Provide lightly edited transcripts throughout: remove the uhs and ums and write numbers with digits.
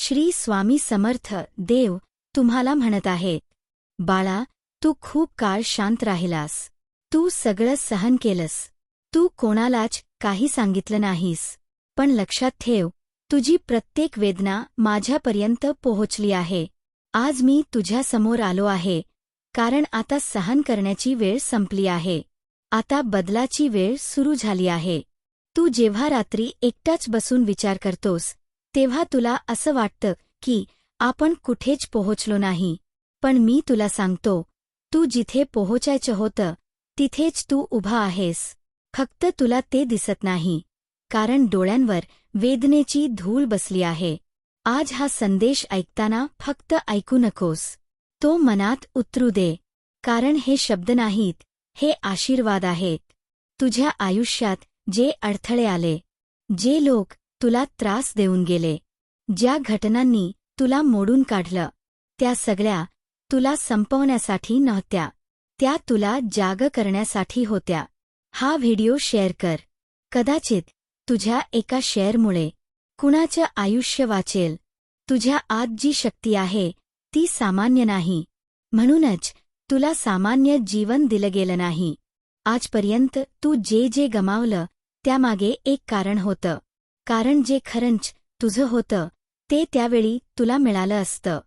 श्री स्वामी समर्थ देव तुम्हाला म्हणत आहेत, बाळा, तू खूप काळ शांत राहिलास. तू सगळं सहन केलंस. तू कोणालाच काही सांगितलं नाहीस. पण लक्षात ठेव, तुझी प्रत्येक वेदना माझ्यापर्यंत पोहोचली आहे. आज मी तुझ्यासमोर आलो आहे, कारण आता सहन करण्याची वेळ संपली आहे. आता बदलाची वेळ सुरू झाली आहे. तू जेव्हा रात्री एकटाच बसून विचार करतोस, तेव्हा तुला असं वाटतं की आपण कुठेच पोहोचलो नाही. पण मी तुला सांगतो, तू जिथे पोहोचायचं होतं तिथेच तू उभा आहेस. फक्त तुला ते दिसत नाही, कारण डोळ्यांवर वेदनेची धूळ बसली आहे. आज हा संदेश ऐकताना फक्त ऐकू नकोस, तो मनात उतरू दे. कारण हे शब्द नाहीत, हे आशीर्वाद आहेत. तुझ्या आयुष्यात जे अडथळे आले, जे लोक तुला त्रास देऊन गेले, ज्या घटनांनी तुला मोडून काढलं, त्या सगळ्या तुला संपवण्यासाठी नव्हत्या. त्या तुला जाग करण्यासाठी होत्या. हा व्हिडिओ शेअर कर. कदाचित तुझ्या एका शेअरमुळे कुणाचं आयुष्य वाचेल. तुझ्या आत जी शक्ती आहे ती सामान्य नाही. म्हणूनच तुला सामान्य जीवन दिलं गेलं नाही. आजपर्यंत तू जे जे गमावलं त्यामागे एक कारण होतं. कारण जे खरंच तुझं होतं ते त्यावेळी तुला मिळालं असतं,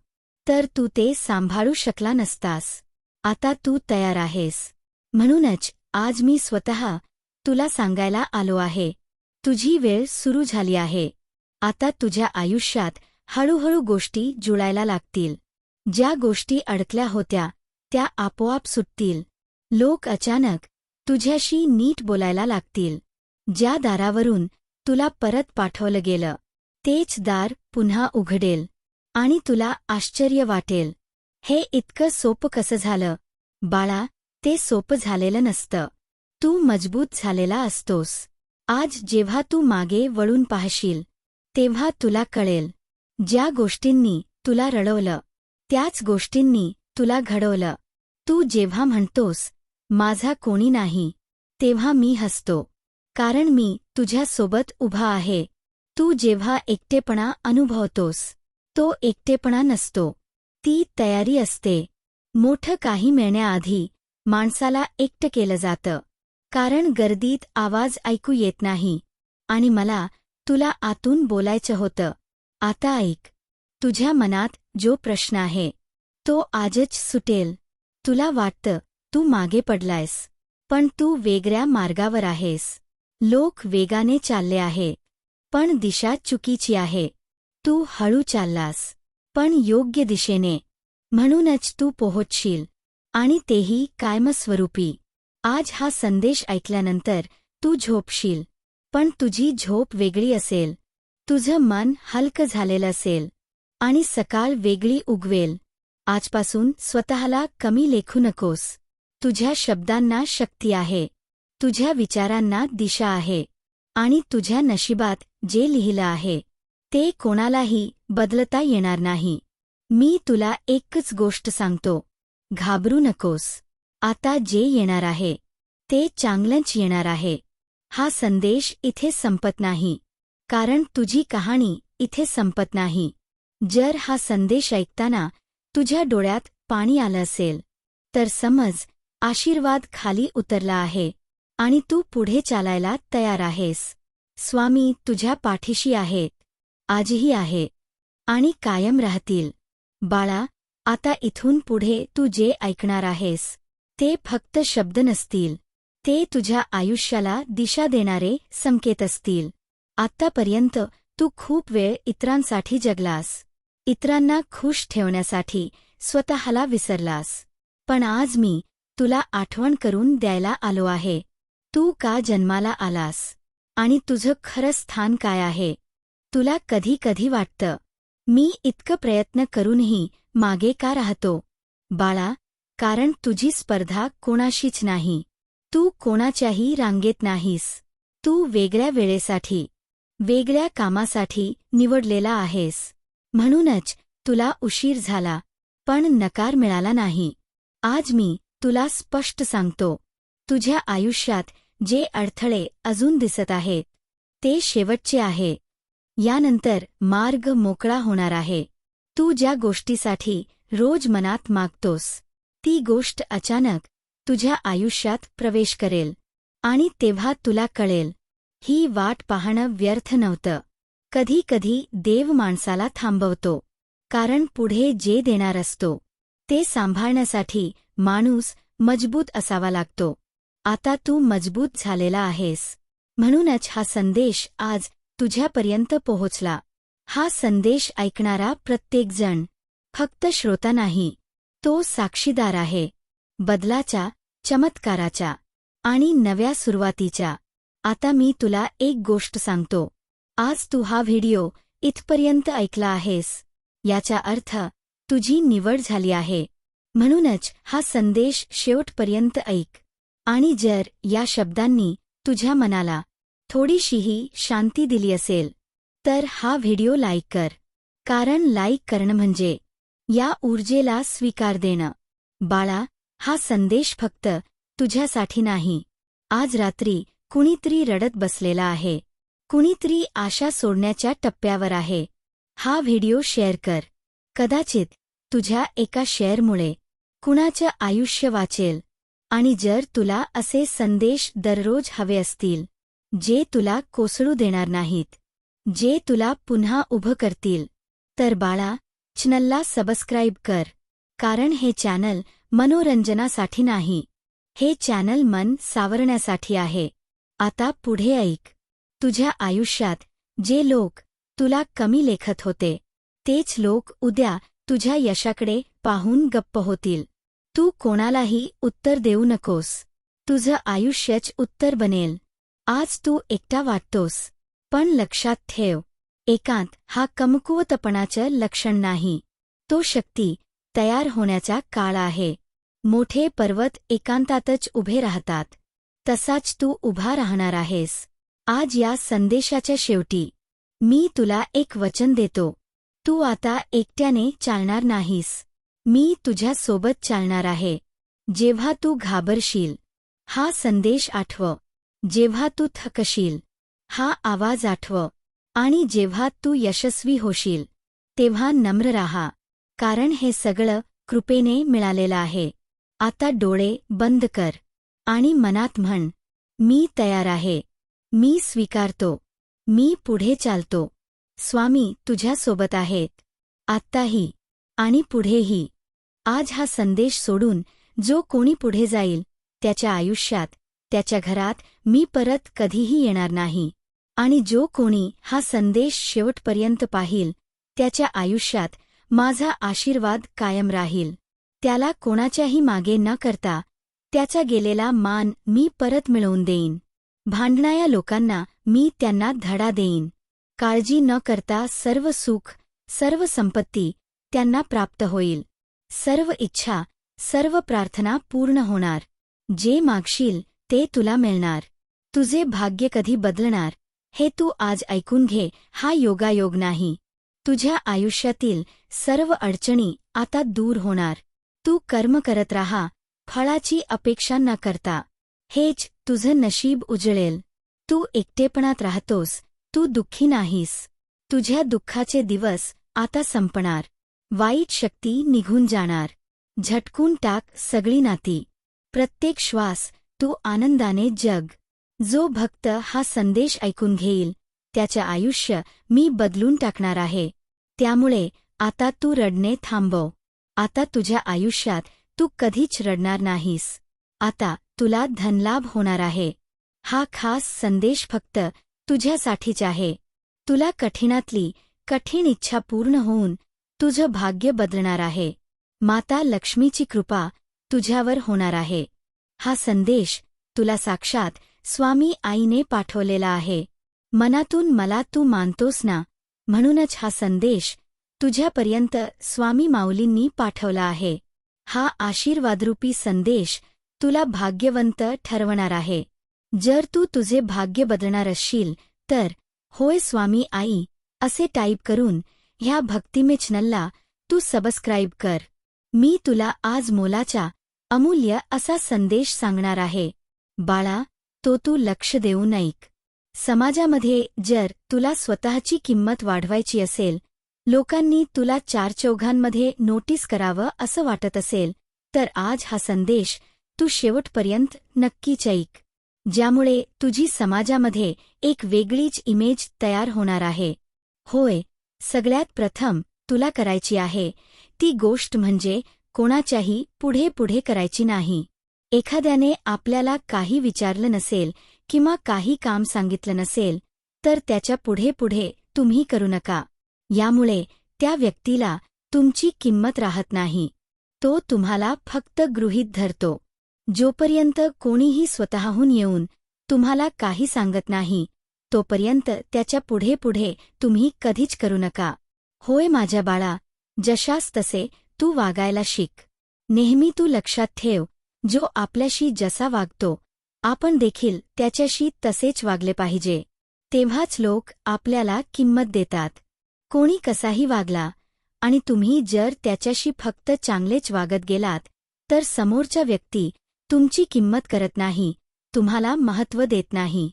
तर तू ते सांभाळू शकला नसतास. आता तू तयार आहेस. म्हणूनच आज मी स्वतः तुला सांगायला आलो आहे, तुझी वेळ सुरू झाली आहे. आता तुझ्या आयुष्यात हळूहळू गोष्टी जुळायला लागतील. ज्या गोष्टी अडकल्या होत्या त्या आपोआप सुटतील. लोक अचानक तुझ्याशी नीट बोलायला लागतील. ज्या दारावरून तुला परत पाठवलं गेलं तेच दार पुन्हा उघडेल. आणि तुला आश्चर्य वाटेल, हे इतकं सोपं कसं झालं? बाळा, ते सोपं झालेलं नसतं. तू मजबूत झालेला असतोस. आज जेव्हा तू मागे वळून पाहशील, तेव्हा तुला कळेल, ज्या गोष्टींनी तुला रडवलं त्याच गोष्टींनी तुला घडवलं. तू जेव्हा म्हणतोस, माझा कोणी नाही, तेव्हा मी हसतो. कारण मी तुझ्यासोबत उभा आहे. तू जेव्हा एकटेपणा अनुभवतोस, तो एकटेपणा नसतो, ती तयारी असते. मोठं काही मिळण्याआधी माणसाला एकटं केलं जातं. कारण गर्दीत आवाज ऐकू येत नाही. आणि मला तुला आतून बोलायचं होतं. आता ऐक. तुझ्या मनात जो प्रश्न आहे तो आजच सुटेल. तुला वाटतं तू मागे पडलायस, पण तू वेगळ्या मार्गावर आहेस. लोक वेगाने चालले आहे, पण दिशा चुकीची आहे. तू हळू चाललास, पण योग्य दिशेने. म्हणूनच तू पोहोचशील, आणि तेही कायमस्वरूपी. आज हा संदेश ऐकल्यानंतर तू झोपशील, पण तुझी झोप वेगळी असेल. तुझं मन हलकं झालेलं असेल, आणि सकाळ वेगळी उगवेल. आजपासून स्वतःला कमी लेखू नकोस. तुझ्या शब्दांना शक्ती आहे. तुझ्या विचारांना दिशा आहे. आणि तुझ्या नशिबात जे लिहिलं आहे ते कोणालाही बदलता येणार नाही. मी तुला एकच गोष्ट सांगतो, घाबरू नकोस. आता जे येणार आहे ते चांगलंच येणार आहे. हा संदेश इथे संपत नाही, कारण तुझी कहाणी इथे संपत नाही. जर हा संदेश ऐकताना तुझ्या डोळ्यात पाणी आलं असेल, तर समज आशीर्वाद खाली उतरला आहे आणि तू पुढे चालायला तयार आहेस. स्वामी तुझ्या पाठीशी आहेत, आजही आहे, आणि कायम राहतील. बाळा, आता इथून पुढे तू जे ऐकणार आहेस ते फक्त शब्द नसतील, ते तुझ्या आयुष्याला दिशा देणारे संकेत असतील. आत्तापर्यंत तू खूप वेळ इतरांसाठी जगलास. इतरांना खुश ठेवण्यासाठी स्वतःला विसरलास. पण आज मी तुला आठवण करून द्यायला आलो आहे, तू का जन्माला आलास आणि तुझं खरं स्थान काय आहे. तुला कधी कधी वाटतं, मी इतकं प्रयत्न करूनही मागे का राहतो. बाळा, कारण तुझी स्पर्धा कोणाशीच नाही. तू कोणाच्याही रांगेत नाहीस. तू वेगळ्या वेळेसाठी, वेगळ्या कामासाठी निवडलेला आहेस. म्हणूनच तुला उशीर झाला, पण नकार मिळाला नाही. आज मी तुला स्पष्ट सांगतो, तुझ्या आयुष्यात जे अडथळे अजून दिसत आहेत ते शेवटचे आहे. यानंतर मार्ग मोकळा होणार आहे. तू ज्या गोष्टीसाठी रोज मनात मागतोस ती गोष्ट अचानक तुझ्या आयुष्यात प्रवेश करेल आणि तेव्हा तुला कळेल ही वाट पाहणं व्यर्थ नव्हतं. कधी कधी देव माणसाला थांबवतो कारण पुढे जे देणार असतो ते सांभाळण्यासाठी माणूस मजबूत असावा लागतो. आता तू मजबूत झालेला आहेस म्हणूनच हा संदेश आज तुझ्यापर्यंत पोहोचला. हा संदेश ऐकणारा प्रत्येकजण फक्त श्रोता नाही, तो साक्षीदार आहे बदलाच्या, चमत्काराच्या आणि नव्या सुरुवातीच्या. आता मी तुला एक गोष्ट सांगतो. आज तू हा व्हिडिओ इथपर्यंत ऐकला आहेस याचा अर्थ तुझी निवड झाली आहे. म्हणूनच हा संदेश शेवटपर्यंत ऐक आणि जर या शब्दांनी तुझ्या मनाला थोडीशीही शांती दिली असेल तर हा व्हिडिओ लाईक कर. कारण लाईक करणं म्हणजे या ऊर्जेला स्वीकार देणं. बाळा, हा संदेश फक्त तुझ्यासाठी नाही. आज रात्री कुणीतरी रडत बसलेला आहे, कुणीतरी आशा सोडण्याच्या टप्प्यावर आहे. हा व्हिडिओ शेअर कर. कदाचित तुझ्या एका शेअरमुळे कुणाचं आयुष्य वाचेल. आणि जर तुला असे संदेश दररोज हवे असतील जे तुला कोसळू देणार नाहीत, जे तुला पुन्हा उभं करतील, तर बाळा, चॅनलला सबस्क्राईब कर. कारण हे चॅनल मनोरंजनासाठी नाही, हे चॅनल मन सावरण्यासाठी आहे. आता पुढे ऐक. तुझ्या आयुष्यात जे लोक तुला कमी लेखत होते तेच लोक उद्या तुझ्या यशाकडे पाहून गप्प होतील. तू कोणालाही उत्तर देऊ नकोस. तुझं आयुष्यच उत्तर बनेल. आज तू एकटा वाटतोस, पण लक्षात ठेव, एकांत हा कमकुवतपणाचं लक्षण नाही, तो शक्ती तयार होण्याचा काळ आहे. मोठे पर्वत एकांतातच उभे राहतात, तसाच तू उभा राहणार आहेस. आज या संदेशाच्या शेवटी मी तुला एक वचन देतो. तू आता एकट्याने चालणार नाहीस. मी तुझ्या सोबत चालणार आहे. जेव्हा तू घाबरशील, हा संदेश आठव. जेव्हा तू थकशील, हा आवाज आठव. आणि जेव्हा तू यशस्वी होशील, तेव्हा नम्र राहा. कारण हे सगळं कृपेने मिळालेलं आहे. आता डोळे बंद कर आणि मनात म्हण, मी तयार आहे. मी स्वीकारतो. मी पुढे चालतो. स्वामी तुझ्यासोबत आहेत. आत्ताही आणि पुढेही. आज हा संदेश सोडून जो कोणी पुढे जाईल त्याच्या आयुष्यात, त्याच्या घरात मी परत कधीही येणार नाही. आणि जो कोणी हा संदेश शेवटपर्यंत पाहील त्याच्या आयुष्यात माझा आशीर्वाद कायम राहील. त्याला कोणाच्याही मागे न करता त्याचा गेलेला मान मी परत मिळवून देईन. भांडणाऱ्या लोकांना मी त्यांना धडा देईन. काळजी न करता सर्व सुख, सर्व संपत्ती त्यांना प्राप्त होईल. सर्व इच्छा, सर्व प्रार्थना पूर्ण होणार. जे मागशील ते तुला मिळणार. तुझे भाग्य कधी बदलणार हे तू आज ऐकून घे. हा योगायोग नाही. तुझ्या आयुष्यातील सर्व अडचणी आता दूर होणार. तू कर्म करत राहा, फळाची अपेक्षा न करता. हेच तुझं नशीब उजळेल. तू एकटेपणात राहतोस, तू दुःखी नाहीस. तुझ्या दुःखाचे दिवस आता संपणार. वाईट शक्ती निघून जाणार. झटकून टाक सगळी नाती. प्रत्येक श्वास तू आनंदाने जग. जो भक्त हा संदेश ऐकून घेईल त्याचे आयुष्य मी बदलून टाकणार आहे. त्यामुळे आता तू रडणे थांबव. आता तुझ्या आयुष्यात तू कधीच रडणार नाहीस. आता तुला धनलाभ होणार आहे. हा खास संदेश फक्त तुझ्यासाठीच आहे. तुला कठीणातली कठीण इच्छा पूर्ण होऊन तुझं भाग्य बदलणार आहे. माता लक्ष्मीची कृपा तुझ्यावर होणार आहे. हा संदेश तुला साक्षात स्वामी आईने पाठवलेला आहे. मनातून मला तू मानतोस ना, म्हणूनच हा संदेश तुझ्यापर्यंत स्वामी माऊलींनी पाठवला आहे. हा आशीर्वादरूपी संदेश तुला भाग्यवंत ठरवणार आहे. जर तू तुझे भाग्य बदलणार असशील तर होय स्वामी आई असे टाईप करून ह्या भक्तिमय चॅनलला तू सबस्क्राईब कर. मी तुला आज मोलाचा अमूल्य असा संदेश सांगणार आहे. बाळा, तो तू लक्ष देऊन ऐक. समाजामध्ये जर तुला स्वतःची किंमत वाढवायची असेल, लोकांनी तुला चारचौघांमध्ये नोटीस करावं असं वाटत असेल, तर आज हा संदेश तू शेवटपर्यंत नक्कीच ऐक, ज्यामुळे तुझी समाजामध्ये एक वेगळीच इमेज तयार होणार आहे. होय, सगळ्यात प्रथम तुला करायची आहे ती गोष्ट म्हणजे कोणाच्याही पुढे पुढे करायची नाही. एखाद्याने आपल्याला काही विचारलं नसेल किंवा काही काम सांगितलं नसेल, तर त्याच्या पुढे पुढे तुम्ही करू नका. यामुळे त्या व्यक्तीला तुमची किंमत राहत नाही. तो तुम्हाला फक्त गृहीत धरतो. जोपर्यंत कोणीही स्वतःहून येऊन तुम्हाला काही सांगत नाही, तोपर्यंत त्याच्या पुढे पुढे तुम्ही कधीच करू नका. होय माझ्या बाळा, जशास तसे तू वागायला शिक. नेहमी तू लक्षात ठेव, जो आपल्याशी जसा वागतो, आपण देखील त्याच्याशी तसेच वागले पाहिजे. तेव्हाच लोक आपल्याला किंमत देतात. कोणी कसाही वागला आणि तुम्ही जर त्याच्याशी फक्त चांगलेच वागत गेलात, तर समोरचा व्यक्ती तुमची किंमत करत नाही, तुम्हाला महत्त्व देत नाही.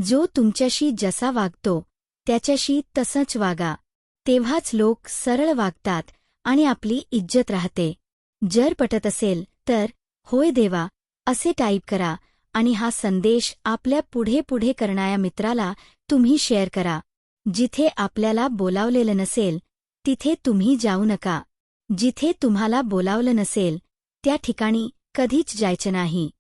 जो तुमच्याशी जसा वागतो त्याच्याशी तसंच वागा. तेव्हाच लोक सरळ वागतात आणि आपली इज्जत राहते. जर पटत असेल तर होय देवा असे टाईप करा आणि हा संदेश आपल्या पुढे पुढे करणाऱ्या मित्राला तुम्ही शेअर करा. जिथे आपल्याला बोलावलेलं नसेल तिथे तुम्ही जाऊ नका. जिथे तुम्हाला बोलावलं नसेल त्या ठिकाणी कधीच जायचं नाही.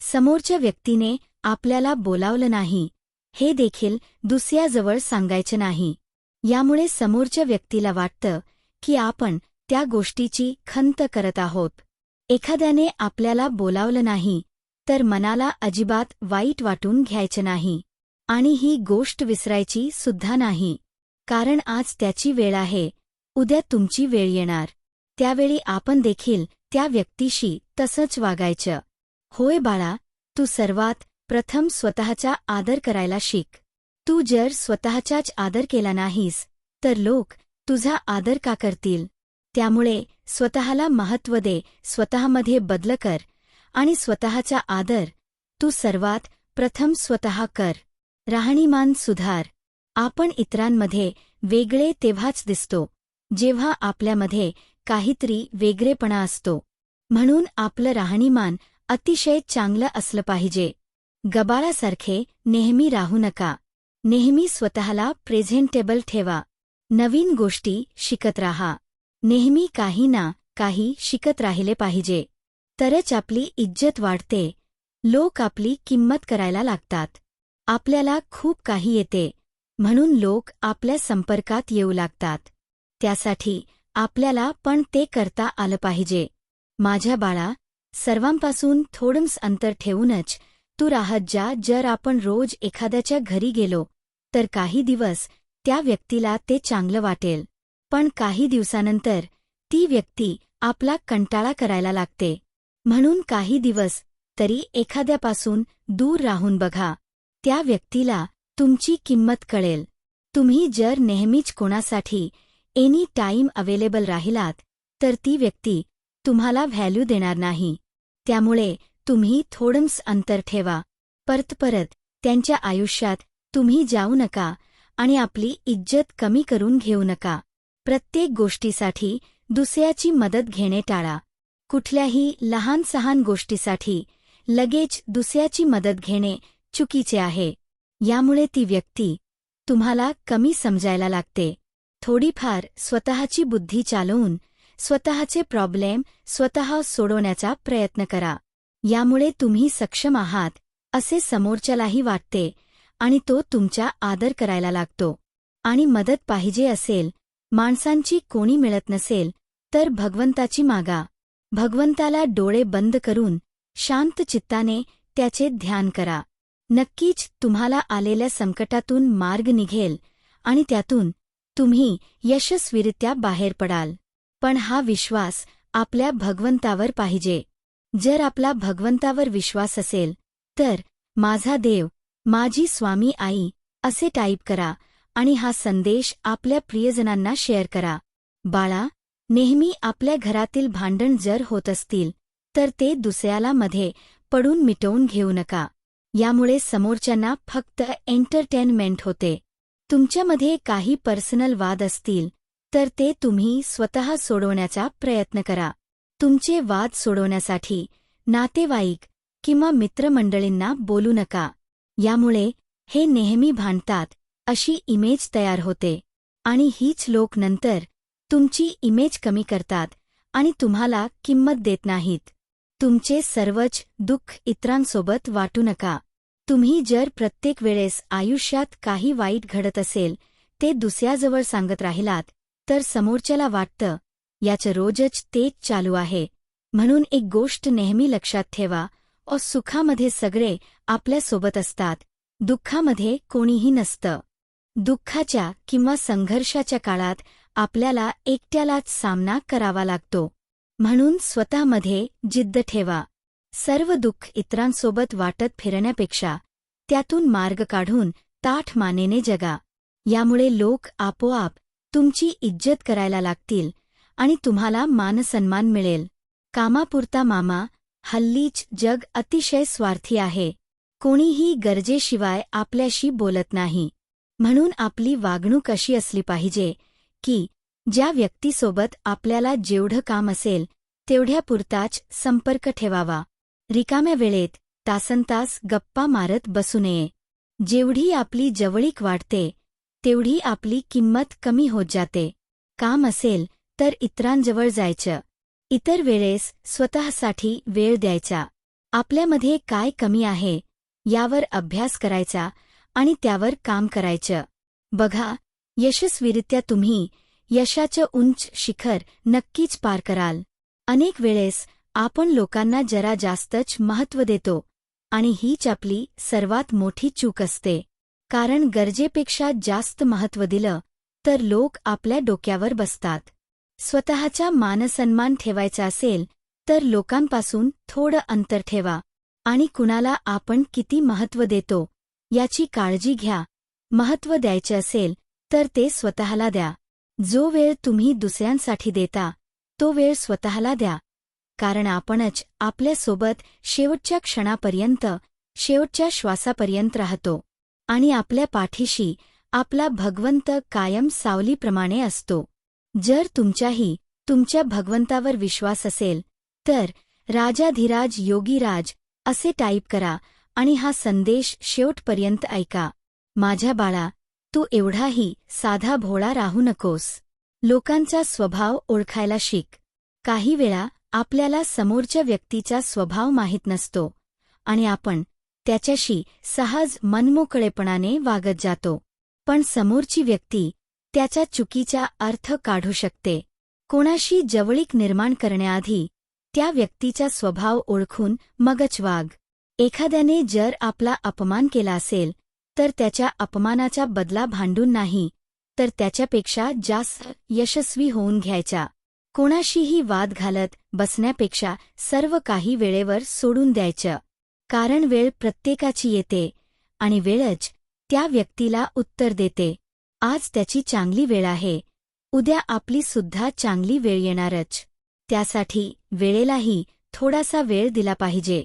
समोरच्या व्यक्तीने आपल्याला बोलावलं नाही हे देखील दुसऱ्याजवळ सांगायचं नाही. यामुळे समोरच्या व्यक्तीला वाटतं की आपण त्या गोष्टीची खंत करत आहोत. एखाद्याने आपल्याला बोलावलं नाही तर मनाला अजिबात वाईट वाटून घ्यायचं नाही आणि ही गोष्ट विसरायची सुद्धा नाही. कारण आज त्याची वेळ आहे, उद्या तुमची वेळ येणार. त्यावेळी आपण देखील त्या व्यक्तीशी तसंच वागायचं. होय बाळा, तू सर्वात प्रथम स्वतःचा आदर करायला शिक. तू जर स्वतःचाच आदर केला नाहीस तर लोक तुझा आदर का करतील? त्यामुळे स्वतःला महत्त्व दे, स्वतःमध्ये बदल कर आणि स्वतःचा आदर तू सर्वात प्रथम स्वतः कर. राहणीमान सुधार. आपण इतरांमध्ये वेगळे तेव्हाच दिसतो जेव्हा आपल्यामध्ये काहीतरी वेगळेपणा असतो. म्हणून आपलं राहणीमान अतिशय चांगलं असलं पाहिजे. गबाळासारखे नेहमी राहू नका. नेहमी स्वतःला प्रेझेंटेबल ठेवा. नवीन गोष्टी शिकत राहा. नेहमी काही ना काही शिकत राहिले पाहिजे. तरच आपली इज्जत वाढते. लोक आपली किंमत करायला लागतात. आपल्याला खूप काही येते म्हणून लोक आपल्या संपर्कात येऊ लागतात. त्यासाठी आपल्याला पण ते करता आलं पाहिजे. माझ्या बाळा, सर्वांपासून थोडंसं अंतर ठेवूनच तू राहत जा. जर आपण रोज एखाद्याच्या घरी गेलो तर काही दिवस त्या व्यक्तीला ते चांगलं वाटेल, पण काही दिवसानंतर ती व्यक्ती आपला कंटाळा करायला लागते. म्हणून काही दिवस तरी एखाद्यापासून दूर राहून बघा. त्या व्यक्तीला तुमची किंमत कळेल. तुम्ही जर नेहमीच कोणासाठी एनी टाईम अवेलेबल राहिलात तर ती व्यक्ती तुम्हाला व्हॅल्यू देणार नाही. त्यामुळे तुम्ही थोडंसं अंतर ठेवा. परत त्यांच्या आयुष्यात तुम्ही जाऊ नका आणि आपली इज्जत कमी करून घेऊ नका. प्रत्येक गोष्टीसाठी दुसऱ्याची मदत घेणे टाळा. कुठल्याही लहान-सहान गोष्टीसाठी लगेच दुसऱ्याची मदत घेणे चुकीचे आहे. यामुळे ती व्यक्ती तुम्हाला कमी समजायला लागते. थोडीफार स्वतःची बुद्धी चालवून स्वतःचे प्रॉब्लेम स्वतः सोडवण्याचा प्रयत्न करा. यामुळे तुम्ही सक्षम आहात असे समोरच्यालाही वाटते आणि तो तुमचा आदर करायला लागतो. आणि मदत पाहिजे असेल, माणसांची कोणी मिळत नसेल तर भगवंताची मागा. भगवंताला डोळे बंद करून शांत चित्ताने त्याचे ध्यान करा. नक्कीच तुम्हाला आलेल्या संकटातून मार्ग निघेल आणि त्यातून तुम्ही यशस्वीरित्या बाहेर पडाल. पण हा विश्वास आपल्या भगवंतावर पाहिजे. जर आपला भगवंतावर विश्वास असेल तर माझा देव, माझी स्वामी आई असे टाईप करा आणि हा संदेश आपल्या प्रियजनांना शेअर करा. बाळा, नेहमी आपल्या घरातील भांडण जर होत असतील तर ते दुसऱ्याला मध्ये पडून मिटवून घेऊ नका. यामुळे समोरच्यांना फक्त एंटरटेनमेंट होते. तुमच्यामध्ये काही पर्सनल वाद असतील तर ते तुम्ही स्वतः सोडवण्याचा प्रयत्न करा. तुमचे वाद सोडवण्यासाठी नातेवाईक किंवा मित्रमंडळींना बोलू नका. यामुळे हे नेहमी भांडतात अशी इमेज तयार होते आणि हीच लोक नंतर तुमची इमेज कमी करतात आणि तुम्हाला किंमत देत नाहीत. तुमचे सर्वच दुःख इतरांसोबत वाटू नका. तुम्ही जर प्रत्येक वेळेस आयुष्यात काही वाईट घडत असेल ते दुसऱ्याजवळ सांगत राहिलात तर समोरच्याला वाटतं याचं रोजच तेच चालू आहे. म्हणून एक गोष्ट नेहमी लक्षात ठेवा, सुखामध्ये सगळे आपल्यासोबत असतात, दुःखामध्ये कोणीही नसतं. दुःखाच्या किंवा संघर्षाच्या काळात आपल्याला एकट्यालाच सामना करावा लागतो. म्हणून स्वतःमध्ये जिद्द ठेवा. सर्व दुःख इतरांसोबत वाटत फिरण्यापेक्षा त्यातून मार्ग काढून ताठ मानेने जगा. यामुळे लोक आपोआप तुमची इज्जत करायला लागतील आणि तुम्हाला मानसन्मान मिळेल. कामापुरता मामा. हल्लीच जग अतिशय स्वार्थी आहे. कोणीही गरजेशिवाय आपल्याशी बोलत नाही. म्हणून आपली वागणूक अशी असली पाहिजे की ज्या व्यक्तीसोबत आपल्याला जेवढं काम असेल तेवढ्यापुरताच संपर्क ठेवावा. रिकाम्या वेळेत तासनतास गप्पा मारत बसू नये. जेवढी आपली जवळीक वाढते तेवढी आपली किंमत कमी होत जाते. काम असेल तर इतरांजवळ जायचं. इतर वेळेस स्वतःसाठी वेळ द्यायचा. आपल्यामध्ये काय कमी आहे यावर अभ्यास करायचा आणि त्यावर काम करायचं. बघा, यशस्वीरित्या तुम्ही यशाचं उंच शिखर नक्कीच पार कराल. अनेक वेळेस आपण लोकांना जरा जास्तच महत्त्व देतो आणि हीच आपली सर्वात मोठी चूक असते. कारण गरजेपेक्षा जास्त महत्त्व दिलं तर लोक आपल्या डोक्यावर बसतात. स्वतःचा मानसन्मान ठेवायचा असेल तर लोकांपासून थोडं अंतर ठेवा आणि कुणाला आपण किती महत्त्व देतो याची काळजी घ्या. महत्त्व द्यायचे असेल तर ते स्वतःला द्या. जो वेळ तुम्ही दुसऱ्यांसाठी देता तो वेळ स्वतःला द्या. कारण आपणच आपल्यासोबत शेवटच्या क्षणापर्यंत, शेवटच्या श्वासापर्यंत राहतो आणि आपल्या पाठीशी आपला भगवंत कायम सावलीप्रमाणे असतो. जर तुमच्या भगवंतावर विश्वास असेल तर राजाधिराज योगीराज असे टाईप करा आणि हा संदेश शेवटपर्यंत ऐका. माझ्या बाळा, तू एवढाही साधा भोळा राहू नकोस. लोकांचा स्वभाव ओळखायला शिक. काही वेळा आपल्याला समोरच्या व्यक्तीचा स्वभाव माहीत नसतो आणि आपण त्याच्याशी सहज मनमोकळेपणाने वागत जातो. पण समोरची व्यक्ती त्याचा चुकीचा अर्थ काढू शकते. कोणाशी जवळीक निर्माण करण्याआधी त्या व्यक्तीचा स्वभाव ओळखून मगच वाग. एखाद्याने जर आपला अपमान केला असेल तर त्याच्या अपमानाचा बदला भांडून नाही तर त्याच्यापेक्षा जास्त यशस्वी होऊन घ्यायचा. कोणाशीही वाद घालत बसण्यापेक्षा सर्व काही वेळेवर सोडून द्यायचं. कारण वेळ प्रत्येकाची येते आणि वेळच त्या व्यक्तीला उत्तर देते. आज त्याची चांगली वेळ आहे, उद्या आपली सुद्धा चांगली वेळ येणारच. त्यासाठी वेळेलाही थोडासा वेळ दिला पाहिजे.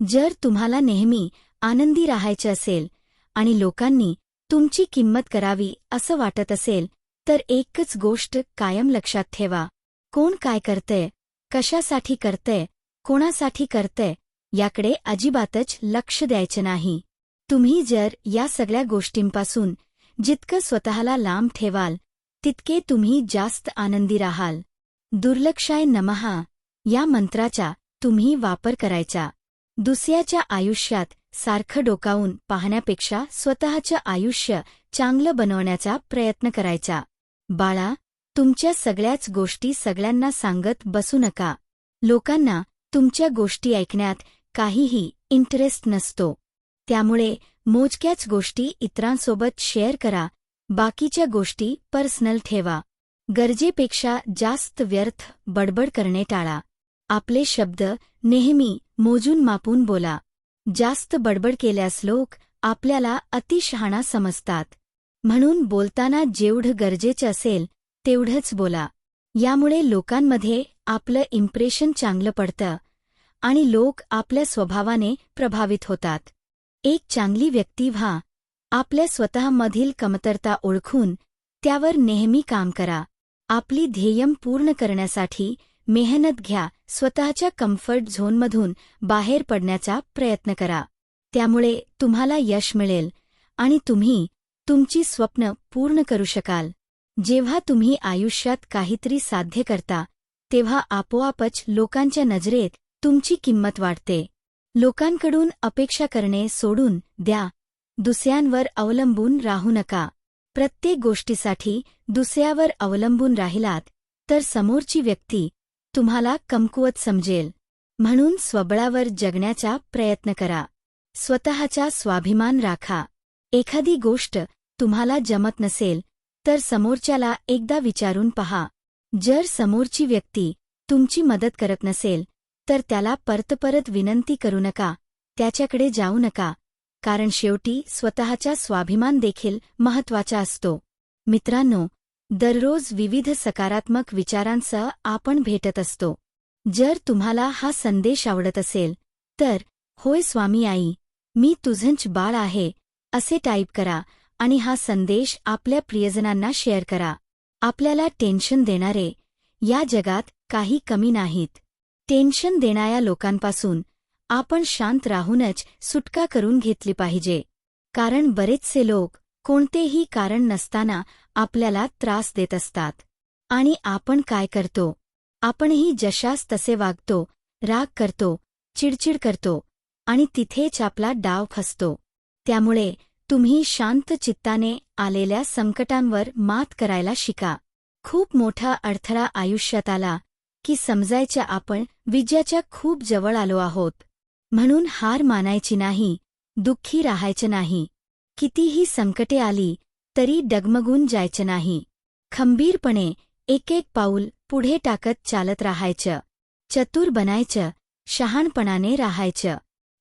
जर तुम्हाला नेहमी आनंदी राहायचे असेल आणि लोकांनी तुमची किंमत करावी असं वाटत असेल तर एकच गोष्ट कायम लक्षात ठेवा. कोण काय करतंय, कशासाठी करतंय, कोणासाठी करतंय याकडे अजिबातच लक्ष द्यायचं नाही. तुम्ही जर या सगळ्या गोष्टींपासून जितकं स्वतःला लांब ठेवाल तितके तुम्ही जास्त आनंदी राहाल. दुर्लक्षाय नमः या मंत्राचा तुम्ही वापर करायचा. दुसऱ्याच्या आयुष्यात सारखं डोकावून पाहण्यापेक्षा स्वतःचं आयुष्य चांगलं बनवण्याचा प्रयत्न करायचा. बाळा, तुमच्या सगळ्याच गोष्टी सगळ्यांना सांगत बसू नका. लोकांना तुमच्या गोष्टी ऐकण्यात काहीही इंटरेस्ट नसतो. त्यामुळे मोजक्याच गोष्टी इतरांसोबत शेअर करा. बाकीच्या गोष्टी पर्सनल ठेवा. गरजेपेक्षा जास्त व्यर्थ बडबड करणे टाळा. आपले शब्द नेहमी मोजून मापून बोला. जास्त बडबड केल्यास लोक आपल्याला अतिशहाणा समजतात. म्हणून बोलताना जेवढं गरजेचं असेल तेवढंच बोला. यामुळे लोकांमध्ये आपलं इम्प्रेशन चांगलं पडतं आणि लोक आपल्या स्वभावाने प्रभावित होतात. एक चांगली व्यक्ती व्हा. आपल्या स्वतःमधील कमतरता ओळखून त्यावर नेहमी काम करा. आपली ध्येय पूर्ण करण्यासाठी मेहनत घ्या. स्वतःच्या कम्फर्ट झोनमधून बाहेर पडण्याचा प्रयत्न करा. त्यामुळे तुम्हाला यश मिळेल आणि तुम्ही तुमची स्वप्न पूर्ण करू शकाल. जेव्हा तुम्ही आयुष्यात काहीतरी साध्य करता तेव्हा आपोआपच लोकांच्या नजरेत तुमची किंमत वाढते. लोकांकडून अपेक्षा करणे सोडून द्या. दुसऱ्यांवर अवलंबून राहू नका. प्रत्येक गोष्टीसाठी दुसऱ्यावर अवलंबून राहिलात तर समोरची व्यक्ती तुम्हाला कमकुवत समजेल. म्हणून स्वबळावर जगण्याचा प्रयत्न करा. स्वतःचा स्वाभिमान राखा. एखादी गोष्ट तुम्हाला जमत नसेल तर समोरच्याला एकदा विचारून पहा. जर समोरची व्यक्ती तुमची मदत करत नसेल तर त्याला परत विनंती करू नका. त्याच्याकडे जाऊ नका. कारण शेवटी स्वतःचा स्वाभिमान देखील महत्त्वाचा असतो. मित्रांनो, दररोज विविध सकारात्मक विचारांसह आपण भेटत असतो. जर तुम्हाला हा संदेश आवडत असेल तर होय स्वामी आई, मी तुझंच बाळ आहे असे टाईप करा आणि हा संदेश आपल्या प्रियजनांना शेअर करा. आपल्याला टेन्शन देणारे या जगात काही कमी नाहीत. टेन्शन देणाऱ्या लोकांपासून आपण शांत राहूनच सुटका करून घेतली पाहिजे. कारण बरेचसे लोक कोणतेही कारण नसताना आपल्याला त्रास देत असतात. आणि आपण काय करतो? आपणही जशास तसे वागतो, राग करतो, चिडचिड करतो आणि तिथेच आपला डाव फसतो. त्यामुळे तुम्ही शांत चित्ताने आलेल्या संकटांवर मात करायला शिका. खूप मोठा अडथळा आयुष्यात आला की समजायच्या आपण विजयाच्या खूप जवळ आलो आहोत. म्हणून हार मानायची नाही, दुःखी राहायचं नाही. कितीही संकटे आली तरी डगमगून जायचं नाही. खंबीरपणे एक पाऊल पुढे टाकत चालत राहायचं. चतुर बनायचं, शहाणपणाने राहायचं.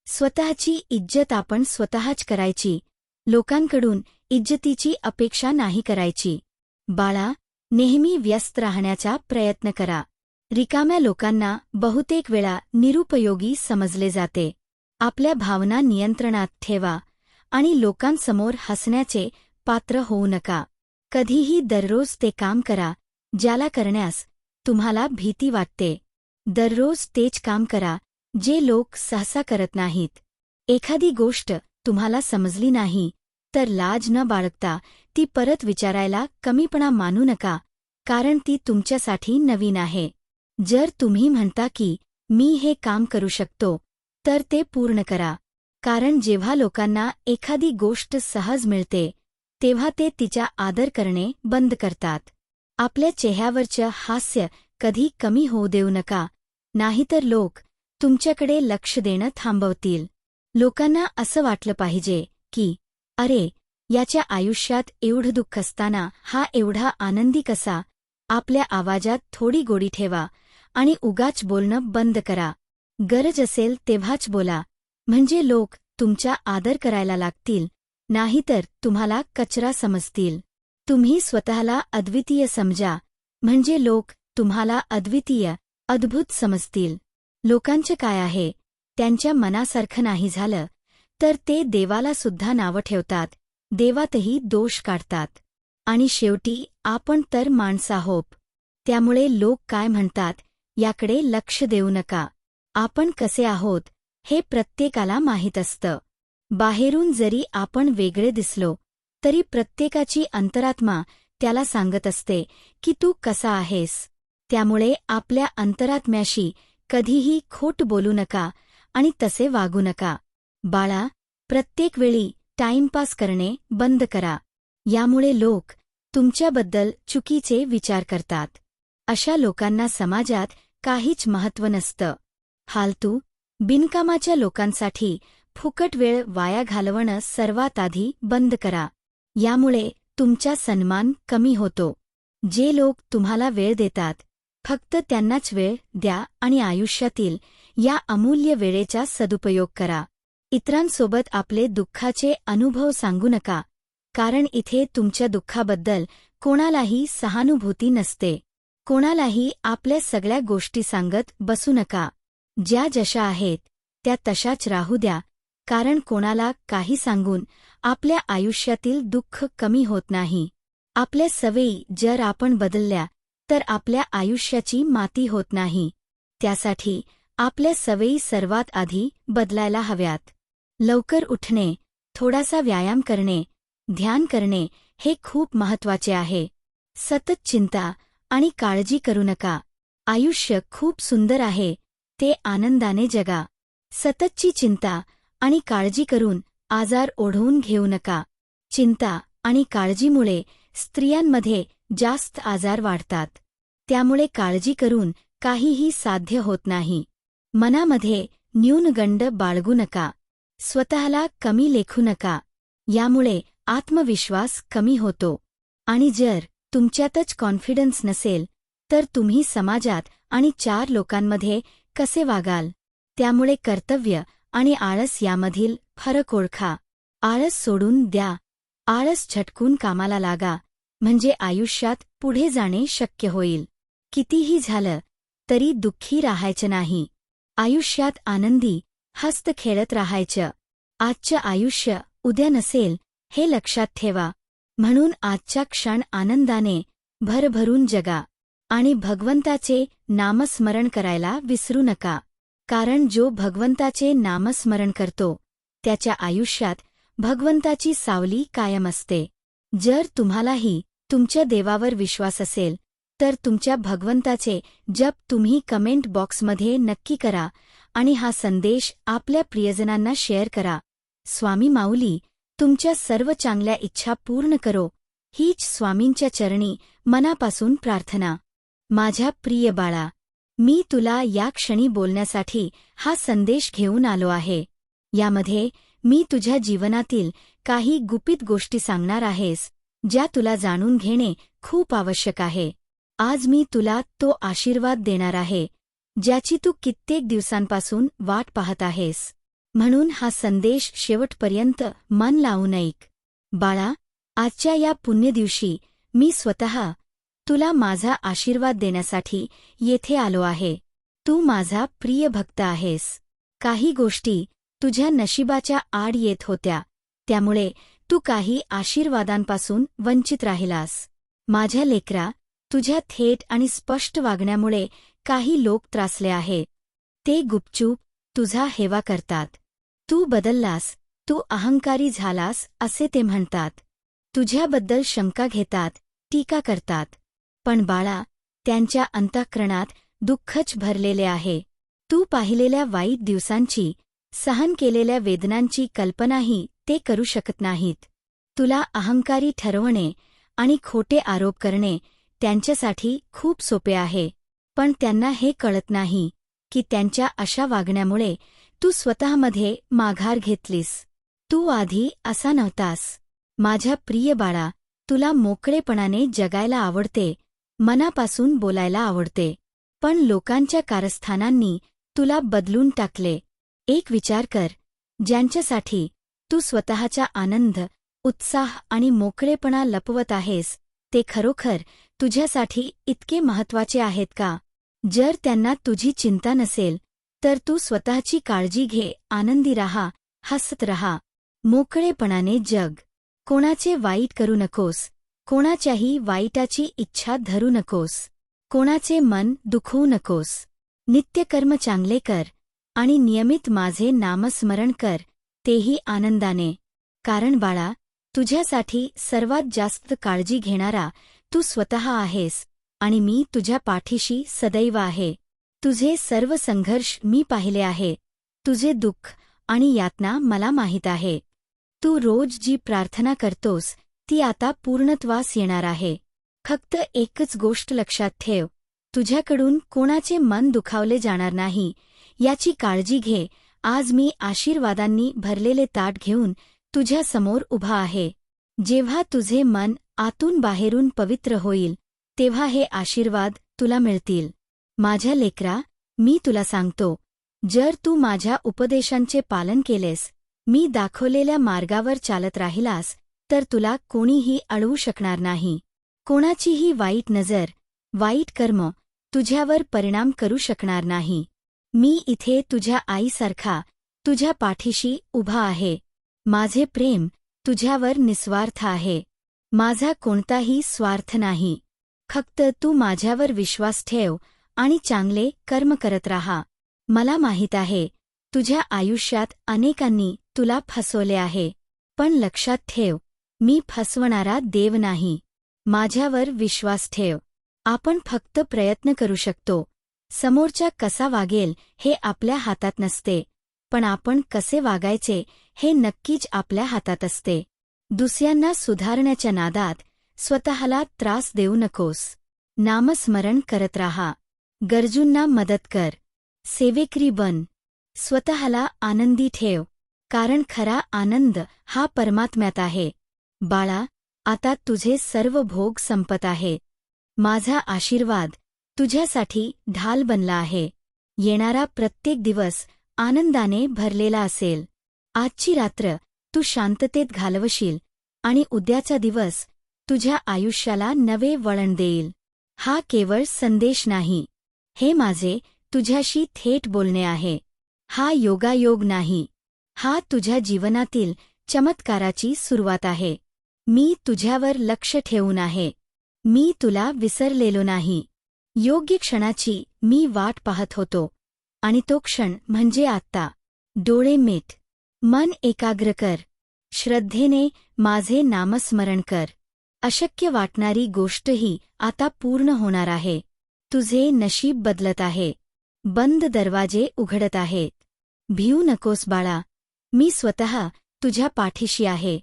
स्वतःची इज्जत आपण स्वतःच करायची. लोकांकडून इज्जतीची अपेक्षा नाही करायची. बाळा, नेहमी व्यस्त राहण्याचा प्रयत्न करा. रिकाम्या लोकांना बहुतेक वेळा निरुपयोगी समजले जाते. आपल्या भावना नियंत्रणात ठेवा आणि लोकांसमोर हसण्याचे पात्र होऊ नका. कधीही दररोज ते काम करा ज्याला करण्यास तुम्हाला भीती वाटते. दररोज तेच काम करा जे लोक सहसा करत नाहीत. एखादी गोष्ट तुम्हाला समजली नाही तर लाज न बाळगता ती परत विचारायला कमीपणा मानू नका, कारण ती तुमच्यासाठी नवीन आहे. जर तुम्ही म्हणता की मी हे काम करू शकतो तर ते पूर्ण करा. कारण जेव्हा लोकांना एखादी गोष्ट सहज मिळते तेव्हा ते तिचा आदर करणे बंद करतात. आपल्या चेहऱ्यावरचं हास्य कधी कमी होऊ देऊ नका, नाहीतर लोक तुमच्याकडे लक्ष देणं थांबवतील. लोकांना असं वाटलं पाहिजे की अरे, याच्या आयुष्यात एवढं दुःख असताना हा एवढा आनंदी कसा. आपल्या आवाजात थोडी गोडी ठेवा आणि उगाच बोलणं बंद करा. गरज असेल तेव्हाच बोला, म्हणजे लोक तुमचा आदर करायला लागतील, नाहीतर तुम्हाला कचरा समजतील. तुम्ही स्वतःला अद्वितीय समजा, म्हणजे लोक तुम्हाला अद्वितीय, अद्भुत समजतील. लोकांचं काय आहे, त्यांच्या मनासारखं नाही झालं तर ते देवाला सुद्धा नावं ठेवतात, देवातही दोष काढतात. आणि शेवटी आपण तर माणसं आहोत. त्यामुळे लोक काय म्हणतात याकडे लक्ष देऊ नका. आपण कसे आहोत हे प्रत्येकाला माहीत असतं. बाहेरून जरी आपण वेगळे दिसलो तरी प्रत्येकाची अंतरात्मा त्याला सांगत असते की तू कसा आहेस. त्यामुळे आपल्या अंतरात्म्याशी कधीही खोट बोलू नका आणि तसे वागू नका. बाळा, प्रत्येक वेळी टाइमपास करणे बंद करा. यामुळे लोक तुमच्याबद्दल चुकीचे विचार करतात. अशा लोकांना समाजात काहीच महत्त्व नसतं. फालतू, बिनकामाच्या लोकांसाठी फुकट वेळ वाया घालवणं सर्वात आधी बंद करा. यामुळे तुमचा सन्मान कमी होतो. जे लोक तुम्हाला वेळ देतात फक्त त्यांनाच वेळ द्या आणि आयुष्यातील या अमूल्य वेळेचा सदुपयोग करा. इतरांसोबत आपले दुःखाचे अनुभव सांगू नका, कारण इथे तुमच्या दुःखाबद्दल कोणालाही सहानुभूती नसते. कोणालाही आपल्या सगळ्या गोष्टी सांगत बसू नका. ज्या जशा आहेत त्या तशाच राहू द्या कारण कोणाला काही सांगून आपल्या आयुष्यातील दुःख कमी होत नाही. आपल्या सवयी जर आपण बदलल्या तर आपल्या आयुष्याची माती होत नाही. त्यासाठी आपल्या सवयी सर्वात आधी बदलायला हव्यात. लवकर उठणे, थोडासा व्यायाम करणे, ध्यान करणे हे खूप महत्वाचे आहे. सतत चिंता आणि काळजी करू नका. आयुष्य खूप सुंदर आहे, ते आनंदाने जगा. सततची चिंता आणि काळजी करून आजार ओढवून घेऊ नका. चिंता आणि काळजीमुळे स्त्रियांमध्ये जास्त आजार वाढतात. त्यामुळे काळजी करून काहीही साध्य होत नाही. मनामध्ये न्यूनगंड बाळगू नका. स्वतःला कमी लेखू नका. यामुळे आत्मविश्वास कमी होतो. आणि जर तुमच्यातच कॉन्फिडन्स नसेल तर तुम्ही समाजात आणि 4 लोकांमध्ये कसे वागाल? त्यामुळे कर्तव्य आणि आळस यामधील फरक ओळखा. आळस सोडून द्या. आळस झटकून कामाला लागा, म्हणजे आयुष्यात पुढे जाणे शक्य होईल. कितीही झालं तरी दुःखी राहायचं नाही. आयुष्यात आनंदी हस्त खेळत राहायचं. आजचं आयुष्य उद्या नसेल हे लक्षात ठेवा. म्हणून आजचा क्षण आनंदाने भरभरून जगा. आणि भगवंताचे नामस्मरण करायला विसरू नका. कारण जो भगवंताचे नामस्मरण करतो त्याच्या आयुष्यात भगवंताची सावली कायम असते. जर तुम्हालाही तुमच्या देवावर विश्वास असेल तर तुमच्या भगवंताचे जप तुम्ही कमेंट बॉक्समध्ये नक्की करा आणि हा संदेश आपल्या प्रियजनांना शेअर करा. स्वामी माऊली तुमच्या सर्व चांगल्या इच्छा पूर्ण करो, हीच स्वामींच्या चरणी मनापासून प्रार्थना. माझ्या प्रिय बाळा, मी तुला या क्षणी बोलण्यासाठी हा संदेश घेऊन आलो आहे. यामध्ये मी तुझ्या जीवनातील काही गुपित गोष्टी सांगणार आहेस, ज्या तुला जाणून घेणे खूप आवश्यक आहे. आज मी तुला तो आशीर्वाद देणार आहे, ज्याची तू कित्येक दिवसांपासून वाट पाहत आहेस. म्हणून हा संदेश शेवटपर्यंत मन लावून ऐक. बाळा, आजच्या या पुण्यदिवशी मी स्वतः तुला माझा आशीर्वाद देण्यासाठी येथे आलो आहे. तू माझा प्रिय भक्त आहेस. काही गोष्टी तुझ्या नशिबाच्या आड येत होत्या, त्यामुळे तू काही आशीर्वादांपासून वंचित राहिलास. माझ्या लेकरा, तुझ्या थेट आणि स्पष्ट वागण्यामुळे काही लोक त्रासले आहेत. ते गुपचूप तुझा हेवा करतात. तू बदललास, तू अहंकारी झालास असे ते म्हणतात. तुझ्याबद्दल शंका घेतात, टीका करतात. पण बाळा, त्यांच्या अंतःकरणात दुःखच भरलेले आहे. तू पाहिलेल्या वाईट दिवसांची, सहन केलेल्या वेदनांची कल्पनाही ते करू शकत नाहीत. तुला अहंकारी ठरवणे आणि खोटे आरोप करणे त्यांच्यासाठी खूप सोपे आहे. पण त्यांना हे कळत नाही की त्यांच्या अशा वागण्यामुळे तू स्वतःमध्ये माघार घेतलीस. तू आधी असा नव्हतास. माझ्या प्रिय बाळा, तुला मोकळेपणाने जगायला आवडते, मनापासून बोलायला आवडते. पण लोकांच्या कारस्थानांनी तुला बदलून टाकले. एक विचार कर, ज्यांच्यासाठी तू स्वतःचा आनंद, उत्साह आणि मोकळेपणा लपवत आहेस, ते खरोखर तुझ्यासाठी इतके महत्वाचे आहेत का? जर त्यांना तुझी चिंता नसेल तर तू स्वतःची काळजी घे, आनंदी राहा, हसत राहा, मोकळेपणाने जग. कोणाचे वाईट करू नकोस, कोणाच्याही वाईटाची इच्छा धरू नकोस, कोणाचे मन दुखवू नकोस. नित्यकर्म चांगले कर आणि नियमित माझे नामस्मरण कर, तेही आनंदाने. कारण बाळा, तुझ्यासाठी सर्वात जास्त काळजी घेणारा तू स्वतः आहेस आणि मी तुझ्या पाठीशी सदैव आहे. तुझे सर्व संघर्ष मी पाहिले आहे. तुझे दुःख आणि यातना मला माहीत आहे. तू रोज जी प्रार्थना करतोस ती आता पूर्णत्वास येणार आहे. फक्त एकच गोष्ट लक्षात ठेव, तुझ्याकडून कोणाचे मन दुखावले जाणार नाही याची काळजी घे. आज मी आशीर्वादांनी भरलेले ताट घेऊन तुझ्या समोर उभा आहे. जेव्हा तुझे मन आतून बाहेरून पवित्र होईल तेव्हा हे आशीर्वाद तुला मिळतील. माझ्या लेकरा, मी तुला सांगतो, जर तू माझ्या उपदेशांचे पालन केलेस, मी दाखवलेल्या मार्गावर चालत राहिलास, तर तुला कोणीही अडवू शकणार नाही. कोणाचीही वाईट नजर, वाईट कर्म तुझ्यावर परिणाम करू शकणार नाही. मी इथे तुझ्या आईसारखा तुझ्या पाठीशी उभा आहे. माझे प्रेम तुझ्यावर निस्वार्थ आहे. माझा कोणताही स्वार्थ नाही. फक्त तू माझ्यावर विश्वास ठेव आणि चांगले कर्म करत राहा. मला माहीत आहे तुझ्या आयुष्यात अनेकांनी तुला फसवले आहे, पण लक्षात ठेव, मी फसवणारा देव नाही. माझ्यावर विश्वास ठेव. आपण फक्त प्रयत्न करू शकतो. समोरचा कसा वागेल हे आपल्या हातात नसते, पण आपण कसे वागायचे हे नक्कीच आपल्या हातात असते. दुसऱ्यांना सुधारण्याच्या नादात स्वतःला त्रास देऊ नकोस. नामस्मरण करत राहा. गरजूंना मदत कर. सेवेकरी बन. स्वतःला आनंदी ठेव, कारण खरा आनंद हा परमात्म्यात आहे. बाळा, आता तुझे सर्व भोग संपत आहेत. माझा आशीर्वाद तुझ्यासाठी ढाल बनला आहे. येणारा प्रत्येक दिवस आनंदाने भरलेला असेल. आजची रात्र तू शांततेत घालवशील आणि उद्याचा दिवस तुझ्या आयुष्याला नवे वळण देईल. हा केवळ संदेश नाही, हे माझे तुझ्याशी थेट बोलणे आहे. हा योगायोग नाही, हा तुझ्या जीवनातील चमत्काराची सुरुवात आहे. मी तुझ्यावर लक्ष ठेवून आहे. मी तुला विसरलेलो नाही. योग्य क्षणाची मी वाट पाहत होतो, आणि तो क्षण म्हणजे आत्ता. डोळे मिट, मन एकाग्र कर. श्रद्धेने माझे नामस्मरण कर. अशक्य वाटणारी गोष्टही आता पूर्ण होणार आहे. तुझे नशीब बदलत आहे. बंद दरवाजे उघडत आहेत. भिऊ नकोस बाळा, मी स्वतः तुझ्या पाठीशी आहे.